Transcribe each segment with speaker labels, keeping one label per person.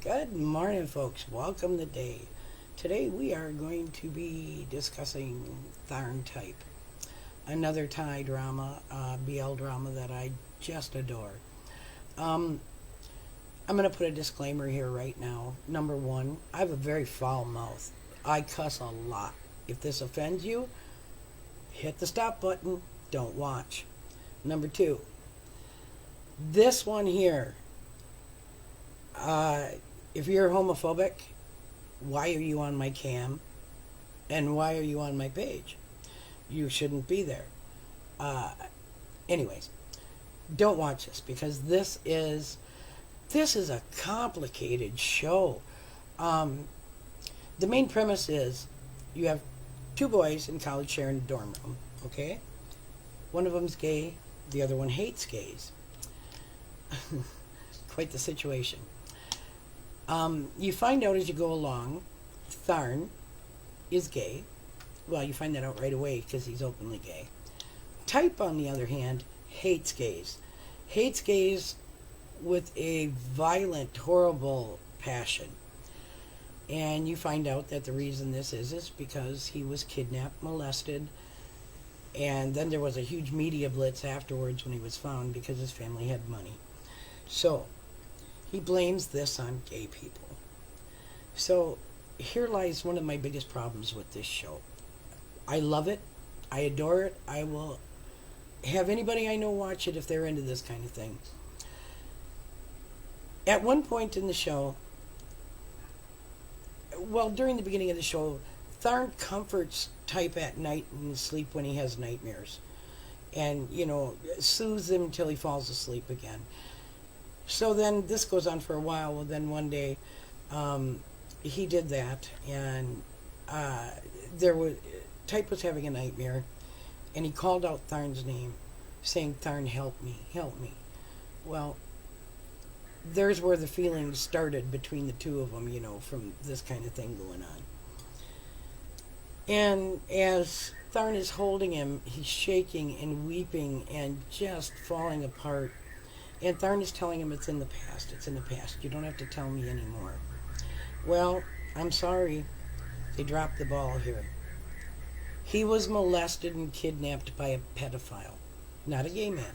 Speaker 1: Good morning, folks. Welcome to day. Today we are going to be discussing Tharn Type, another Thai drama, BL drama that I just adore. Um, I'm going to put a disclaimer here right now. Number one, I have a very foul mouth. I cuss a lot. If this offends you, hit the stop button. Don't watch. Number two, this one here, uh, if you're homophobic, why are you on my cam? And why are you on my page? You shouldn't be there. Uh, anyways, don't watch this because this is a complicated show. Um, the main premise is you have two boys in college sharing a dorm room. Okay, one of them's gay, the other one hates gays. Quite the situation. You find out as you go along, Tharn is gay. Well, you find that out right away because he's openly gay. Type, on the other hand, hates gays. Hates gays with a violent, horrible passion. And you find out that the reason this is because he was kidnapped, molested, and then there was a huge media blitz afterwards when he was found because his family had money. So, he blames this on gay people. So, here lies one of my biggest problems with this show. I love it. I adore it. I will have anybody I know watch it if they're into this kind of thing. At one point in the show, well, during the beginning of the show, Tharn comforts Type at night in sleep when he has nightmares. And, soothes him until he falls asleep again. So then this goes on for a while. Well, then one day, he did that, and there was Type was having a nightmare, and he called out Tharn's name, saying, "Tharn, help me, help me." Well, there's where the feelings started between the two of them, from this kind of thing going on. And as Tharn is holding him, he's shaking and weeping and just falling apart. And Tharn is telling him it's in the past. It's in the past. You don't have to tell me anymore. Well, I'm sorry. They dropped the ball here. He was molested and kidnapped by a pedophile, not a gay man.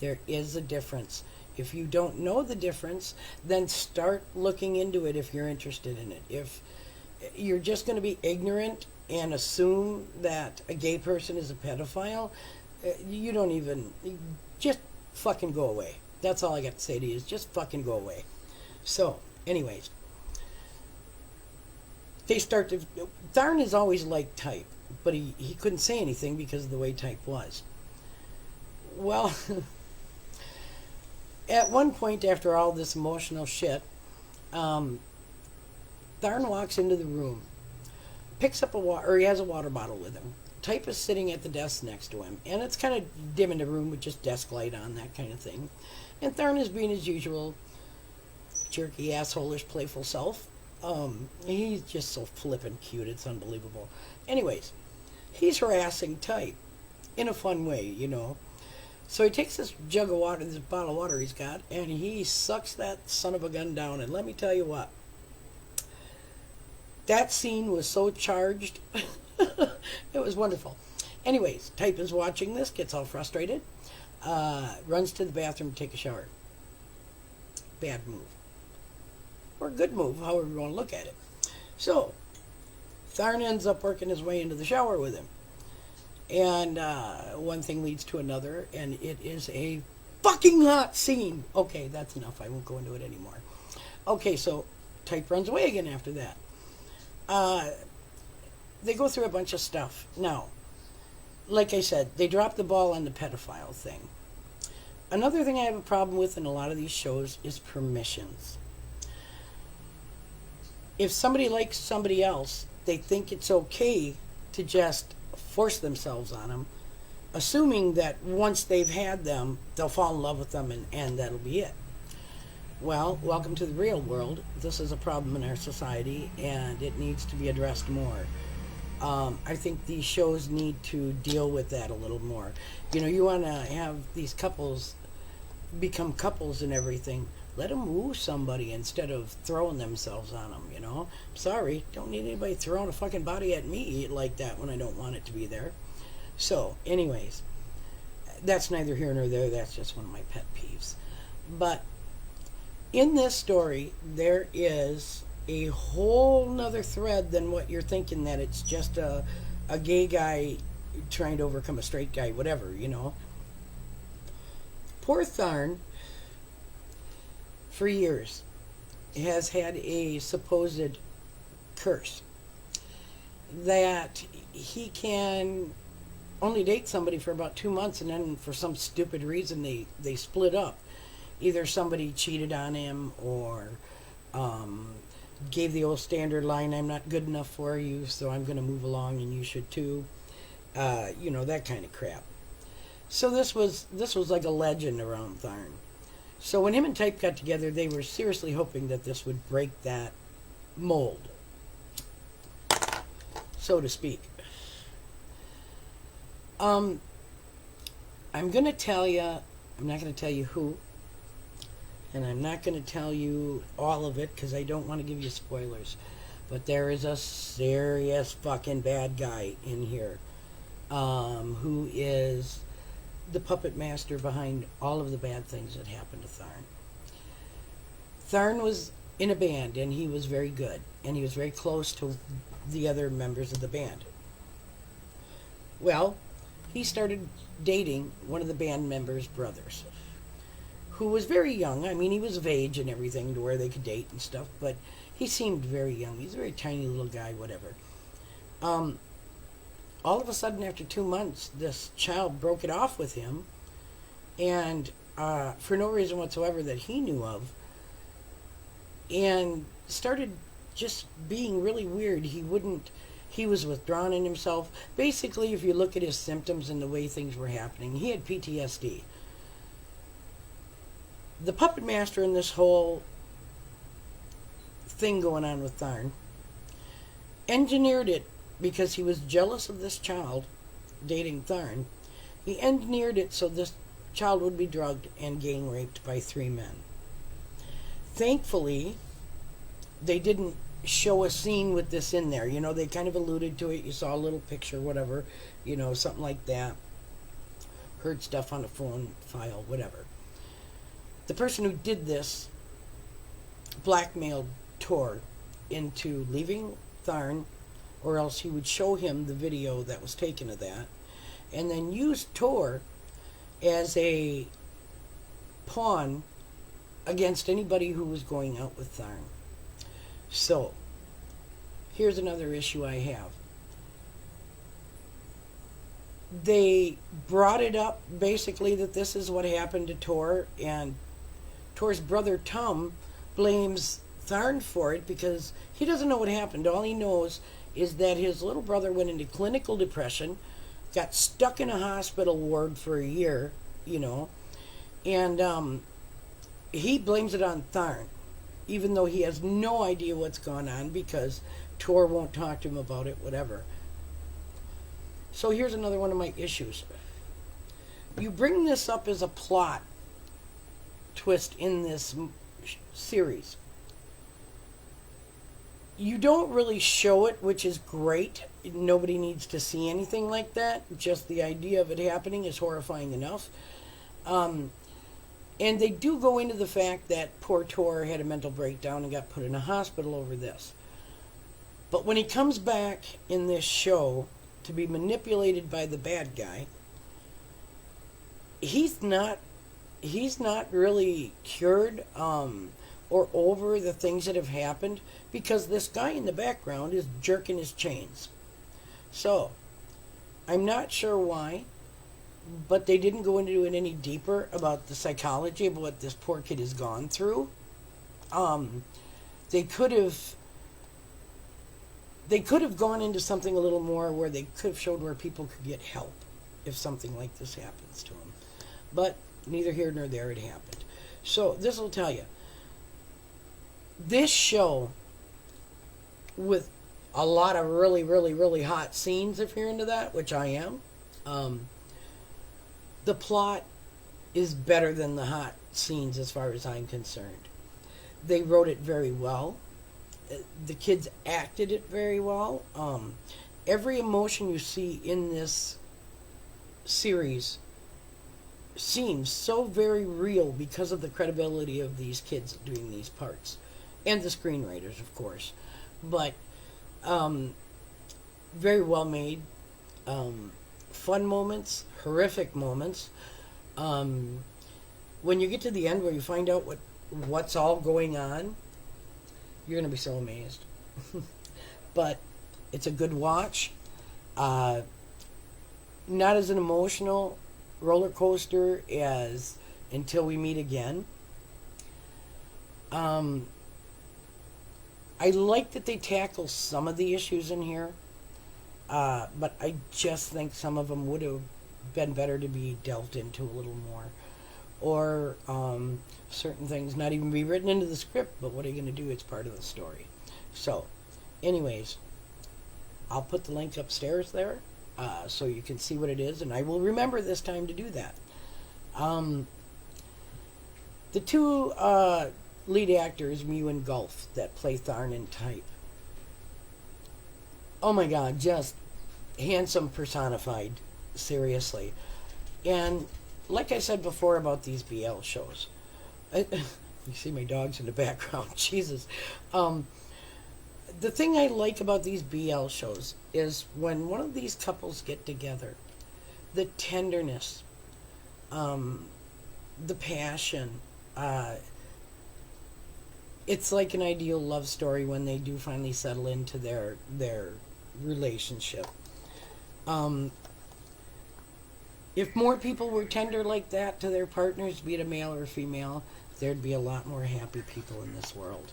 Speaker 1: There is a difference. If you don't know the difference, then start looking into it if you're interested in it. If you're just going to be ignorant and assume that a gay person is a pedophile, you don't even, just fucking go away. That's all I got to say to you is just fucking go away. So, anyways, they start to. Tharn is always like Type, but he couldn't say anything because of the way Type was. Well, at one point after all this emotional shit, Tharn walks into the room, picks up or he has a water bottle with him. Type is sitting at the desk next to him, and it's kind of dim in the room with just desk light on, that kind of thing. And Tharn is being his usual jerky, assholish, playful self. He's just so flippin' cute, it's unbelievable. Anyways, he's harassing Type in a fun way. So he takes this jug of water, this bottle of water he's got, and he sucks that son of a gun down. And let me tell you what, that scene was so charged. It was wonderful. Anyways, Type is watching this, gets all frustrated, runs to the bathroom to take a shower. Bad move. Or good move, however you want to look at it. So, Tharn ends up working his way into the shower with him. And one thing leads to another, and it is a fucking hot scene. Okay, that's enough. I won't go into it anymore. Okay, so Type runs away again after that. They go through a bunch of stuff. Now, like I said, they drop the ball on the pedophile thing. Another thing I have a problem with in a lot of these shows is permissions. If somebody likes somebody else, they think it's okay to just force themselves on them, assuming that once they've had them, they'll fall in love with them and that'll be it. Well, welcome to the real world. This is a problem in our society, and it needs to be addressed more. I think these shows need to deal with that a little more. You want to have these couples become couples and everything. let them woo somebody instead of throwing themselves on them, you know? Sorry, don't need anybody throwing a fucking body at me like that when I don't want it to be there. So, anyways, that's neither here nor there. That's just one of my pet peeves. But in this story, there is a whole nother thread than what you're thinking, that it's just a gay guy trying to overcome a straight guy, whatever, you know. Poor Tharn, for years, has had a supposed curse that he can only date somebody for about 2 months, and then for some stupid reason they split up. Either somebody cheated on him, or gave the old standard line, I'm not good enough for you, so I'm going to move along and you should too. You know, that kind of crap. So this was like a legend around Tharn. So when him and Type got together, they were seriously hoping that this would break that mold, so to speak. I'm going to tell you, I'm not going to tell you who, and I'm not going to tell you all of it because I don't want to give you spoilers. But there is a serious fucking bad guy in here, who is the puppet master behind all of the bad things that happened to Tharn. Tharn was in a band, and he was very good, and he was very close to the other members of the band. Well, he started dating one of the band members' brothers, who was very young. I mean, he was of age and everything to where they could date and stuff, but he seemed very young. He's a very tiny little guy, whatever. All of a sudden, after 2 months, this child broke it off with him, and for no reason whatsoever that he knew of, and started just being really weird. He was withdrawn in himself. Basically, if you look at his symptoms and the way things were happening, he had PTSD. The puppet master in this whole thing going on with Tharn engineered it because he was jealous of this child dating Tharn. He engineered it so this child would be drugged and gang raped by 3 men. Thankfully, they didn't show a scene with this in there. You know, they kind of alluded to it. You saw a little picture, whatever, you know, something like that. Heard stuff on a phone file, whatever. The person who did this blackmailed Tor into leaving Tharn, or else he would show him the video that was taken of that, and then used Tor as a pawn against anybody who was going out with Tharn. So, here's another issue I have. They brought it up, basically, that this is what happened to Tor, and Tor's brother Tom blames Tharn for it because he doesn't know what happened. All he knows is that his little brother went into clinical depression, got stuck in a hospital ward for a year, you know, and he blames it on Tharn, even though he has no idea what's gone on because Tor won't talk to him about it, whatever. So here's another one of my issues. You bring this up as a plot twist in this series. You don't really show it, which is great. Nobody needs to see anything like that. Just the idea of it happening is horrifying enough. And they do go into the fact that poor Tor had a mental breakdown and got put in a hospital over this. But when he comes back in this show to be manipulated by the bad guy, he's not really cured or over the things that have happened because this guy in the background is jerking his chains. So, I'm not sure why, but they didn't go into it any deeper about the psychology of what this poor kid has gone through. They could have gone into something a little more where they could have showed where people could get help if something like this happens to them. But neither here nor there, it happened. So this will tell you. This show, with a lot of really, really, really hot scenes, if you're into that, which I am, the plot is better than the hot scenes as far as I'm concerned. They wrote it very well. The kids acted it very well. Every emotion you see in this series seems so very real because of the credibility of these kids doing these parts, and the screenwriters, of course. But very well made. Fun moments, horrific moments. When you get to the end where you find out what's all going on, you're going to be so amazed. But it's a good watch. Not as an emotional roller coaster as Until We Meet Again. I like that they tackle some of the issues in here, but I just think some of them would have been better to be delved into a little more. Or certain things not even be written into the script, but what are you going to do? It's part of the story. So, anyways, I'll put the link upstairs there so you can see what it is, and I will remember this time to do that. The two lead actors, Mew and Gulf, that play Tharn and Type. Oh my God, just handsome personified, seriously. And like I said before about these BL shows, you see my dogs in the background, Jesus. The thing I like about these BL shows is when one of these couples get together, the tenderness, the passion, it's like an ideal love story when they do finally settle into their relationship. If more people were tender like that to their partners, be it a male or a female, there'd be a lot more happy people in this world.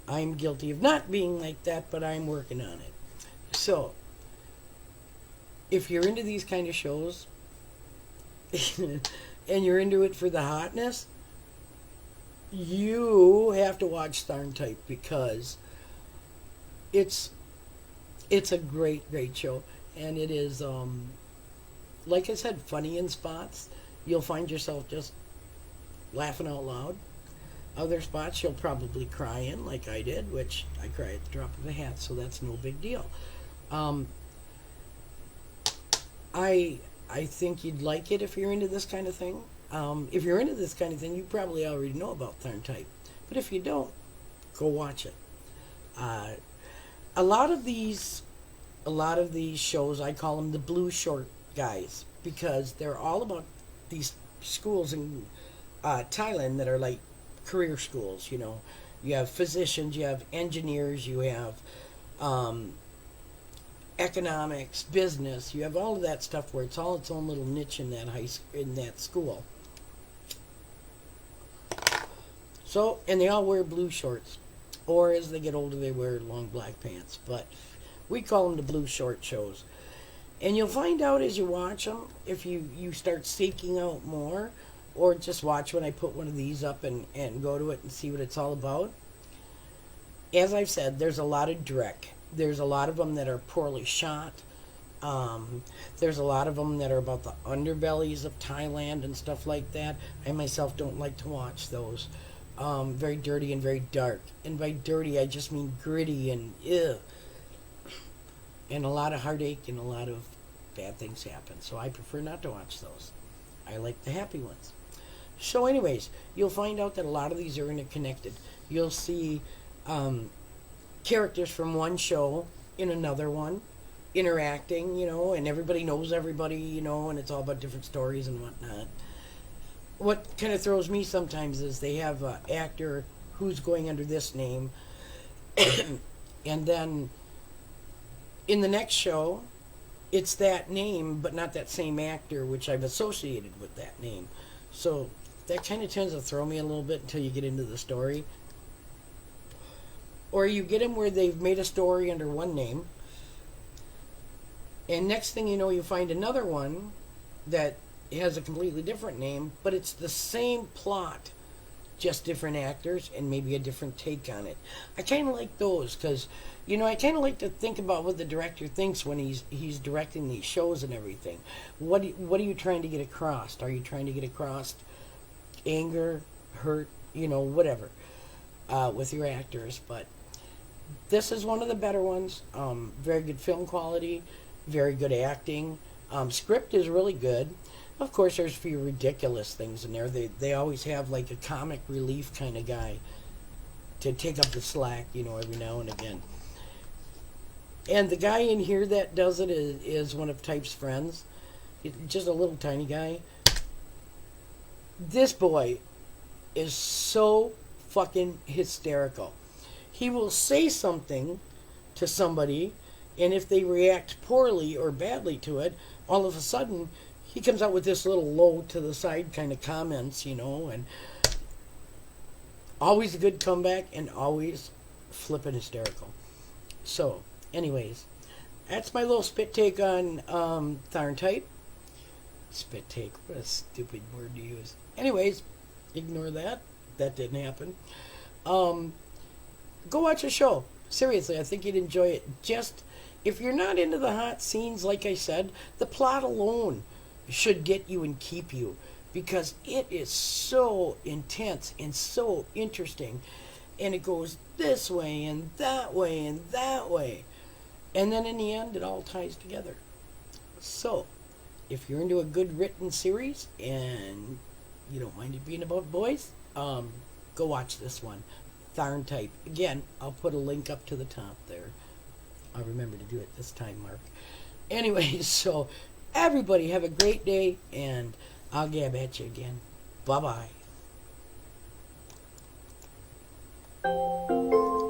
Speaker 1: I'm guilty of not being like that, but I'm working on it. So, if you're into these kind of shows, and you're into it for the hotness, you have to watch Tharn Type because it's a great show, and it is like I said, funny in spots. You'll find yourself just laughing out loud. Other spots you'll probably cry in, like I did, which I cry at the drop of a hat, so that's no big deal. I think you'd like it if you're into this kind of thing. If you're into this kind of thing, you probably already know about Tharn Type. But if you don't, go watch it. A lot of these shows, I call them the blue short guys, because they're all about these schools in Thailand that are like career schools. You know, you have physicians, you have engineers, you have economics, business. You have all of that stuff where it's all its own little niche in that school. So, and they all wear blue shorts, or as they get older, they wear long black pants. But we call them the blue short shows. And you'll find out as you watch them, if you start seeking out more, or just watch when I put one of these up and go to it and see what it's all about. As I've said, there's a lot of dreck. There's a lot of them that are poorly shot. There's a lot of them that are about the underbellies of Thailand and stuff like that. I myself don't like to watch those. Very dirty and very dark. And by dirty, I just mean gritty and ugh. And a lot of heartache and a lot of bad things happen. So I prefer not to watch those. I like the happy ones. So anyways, you'll find out that a lot of these are interconnected. You'll see characters from one show in another one interacting, you know, and everybody knows everybody, you know, and it's all about different stories and whatnot. What kind of throws me sometimes is they have an actor who's going under this name, and then in the next show, it's that name, but not that same actor, which I've associated with that name. So that kind of tends to throw me a little bit until you get into the story. Or you get them where they've made a story under one name, and next thing you know, you find another one that has a completely different name, but it's the same plot, just different actors and maybe a different take on it. I kind of like those because, you know, I kind of like to think about what the director thinks when he's directing these shows and everything. What are you trying to get across? Are you trying to get across anger, hurt, whatever, with your actors. But this is one of the better ones. Very good film quality, very good acting. Script is really good. Of course, there's a few ridiculous things in there. They always have like a comic relief kind of guy to take up the slack, every now and again. And the guy in here that does it is one of Type's friends. Just a little tiny guy. This boy is so fucking hysterical. He will say something to somebody, and if they react poorly or badly to it, all of a sudden he comes out with this little low to the side kind of comments, and always a good comeback and always flippin' hysterical. So, anyways, that's my little spit take on Tharn Type. Spit take, what a stupid word to use. Anyways, ignore that. That didn't happen. Go watch the show. Seriously, I think you'd enjoy it. Just, if you're not into the hot scenes, like I said, the plot alone should get you and keep you, because it is so intense and so interesting, and it goes this way and that way and that way, and then in the end it all ties together. So if you're into a good written series and you don't mind it being about boys, go watch this one, Tharn Type. Again, I'll put a link up to the top there. I'll remember to do it this time, Mark. Anyways, so everybody have a great day, and I'll gab at you again. Bye-bye.